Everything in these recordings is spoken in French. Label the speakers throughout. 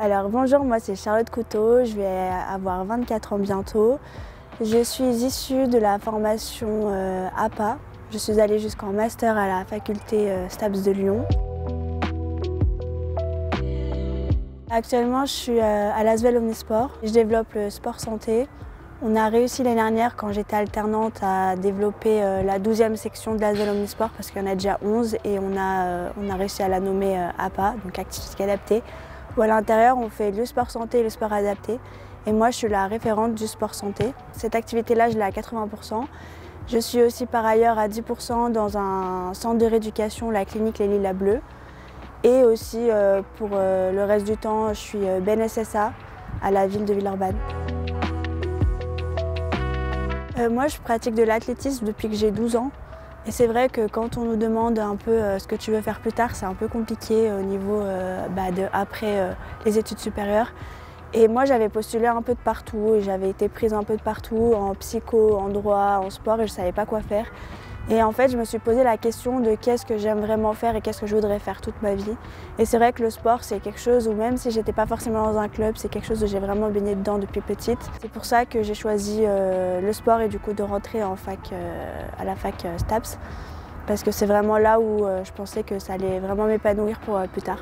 Speaker 1: Alors bonjour, moi c'est Charlotte Couteau, je vais avoir 24 ans bientôt. Je suis issue de la formation APA. Je suis allée jusqu'en master à la faculté STAPS de Lyon. Actuellement je suis à l'Asvel Omnisport. Je développe le sport santé. On a réussi l'année dernière, quand j'étais alternante, à développer la 12e section de l'Asvel Omnisport parce qu'il y en a déjà 11 et on a réussi à la nommer APA, donc activité adaptée, où à l'intérieur on fait le sport santé et le sport adapté. Et moi je suis la référente du sport santé. Cette activité-là je l'ai à 80%. Je suis aussi par ailleurs à 10% dans un centre de rééducation, la clinique Les Lilas Bleus. Et aussi pour le reste du temps, je suis BNSSA à la ville de Villeurbanne. Moi, je pratique de l'athlétisme depuis que j'ai 12 ans. Et c'est vrai que quand on nous demande un peu ce que tu veux faire plus tard, c'est un peu compliqué au niveau après les études supérieures. Et moi, j'avais postulé un peu de partout et j'avais été prise un peu de partout, en psycho, en droit, en sport, et je ne savais pas quoi faire. Et en fait, je me suis posé la question de qu'est-ce que j'aime vraiment faire et qu'est-ce que je voudrais faire toute ma vie. Et c'est vrai que le sport, c'est quelque chose où même si j'étais pas forcément dans un club, c'est quelque chose où j'ai vraiment baigné dedans depuis petite. C'est pour ça que j'ai choisi le sport et du coup de rentrer en fac, à la fac STAPS. Parce que c'est vraiment là où je pensais que ça allait vraiment m'épanouir pour plus tard.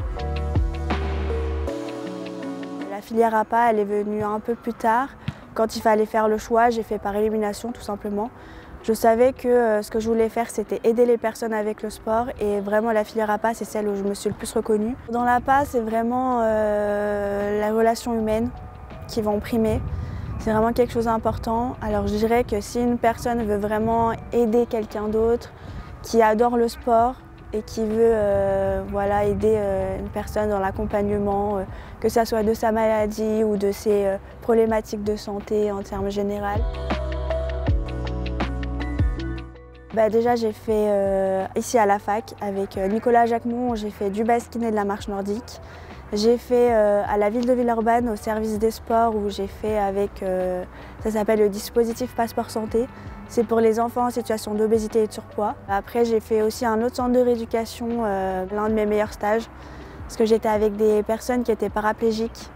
Speaker 1: La filière APA, elle est venue un peu plus tard. Quand il fallait faire le choix, j'ai fait par élimination tout simplement. Je savais que ce que je voulais faire, c'était aider les personnes avec le sport et vraiment la filière APA, c'est celle où je me suis le plus reconnue. Dans l'APA, c'est vraiment la relation humaine qui va en primer. C'est vraiment quelque chose d'important. Alors je dirais que si une personne veut vraiment aider quelqu'un d'autre, qui adore le sport et qui veut aider une personne dans l'accompagnement, que ce soit de sa maladie ou de ses problématiques de santé en termes généraux. Déjà j'ai fait ici à la fac avec Nicolas Jacquemont, j'ai fait du basket et de la marche nordique. J'ai fait à la ville de Villeurbanne au service des sports où j'ai fait avec, ça s'appelle le dispositif Passeport Santé. C'est pour les enfants en situation d'obésité et de surpoids. Après j'ai fait aussi un autre centre de rééducation, l'un de mes meilleurs stages, parce que j'étais avec des personnes qui étaient paraplégiques.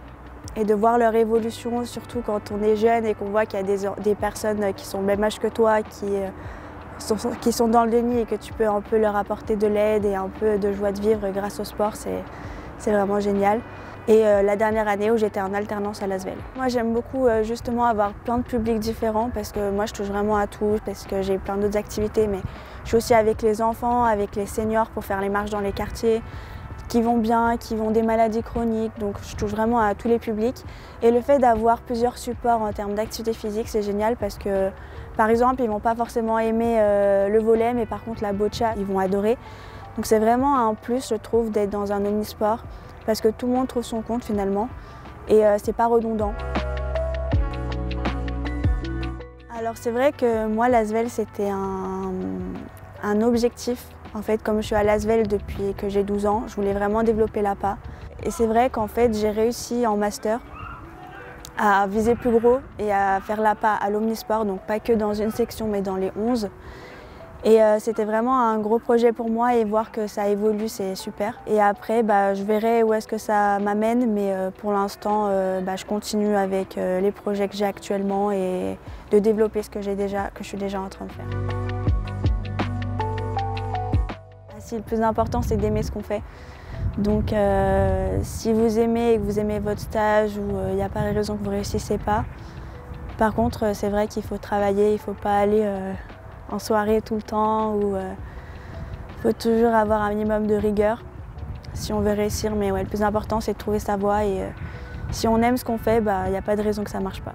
Speaker 1: Et de voir leur évolution, surtout quand on est jeune et qu'on voit qu'il y a des personnes qui sont le même âge que toi, qui sont dans le déni et que tu peux un peu leur apporter de l'aide et un peu de joie de vivre grâce au sport, c'est vraiment génial. Et la dernière année où j'étais en alternance à l'Asvel. Moi j'aime beaucoup justement avoir plein de publics différents parce que moi je touche vraiment à tout, parce que j'ai plein d'autres activités, mais je suis aussi avec les enfants, avec les seniors pour faire les marches dans les quartiers, qui vont bien, qui ont des maladies chroniques, donc je touche vraiment à tous les publics. Et le fait d'avoir plusieurs supports en termes d'activité physique, c'est génial parce que, par exemple, ils ne vont pas forcément aimer le volley, mais par contre la boccia, ils vont adorer. Donc c'est vraiment un plus, je trouve, d'être dans un omnisport parce que tout le monde trouve son compte finalement et c'est pas redondant. Alors c'est vrai que moi, l'Asvel, c'était un objectif. En fait, comme je suis à l'Asvel depuis que j'ai 12 ans, je voulais vraiment développer l'APA. Et c'est vrai qu'en fait, j'ai réussi en master à viser plus gros et à faire l'APA à l'Omnisport, donc pas que dans une section, mais dans les 11. Et c'était vraiment un gros projet pour moi et voir que ça évolue, c'est super. Et après, je verrai où est-ce que ça m'amène, mais pour l'instant, je continue avec les projets que j'ai actuellement et de développer ce que je suis déjà en train de faire. Le plus important, c'est d'aimer ce qu'on fait. Donc si vous aimez et que vous aimez votre stage ou il n'y a pas de raison que vous ne réussissez pas. Par contre, c'est vrai qu'il faut travailler, il ne faut pas aller en soirée tout le temps. Il faut toujours avoir un minimum de rigueur si on veut réussir. Mais ouais, le plus important, c'est de trouver sa voie et si on aime ce qu'on fait, il n'y a pas de raison que ça ne marche pas.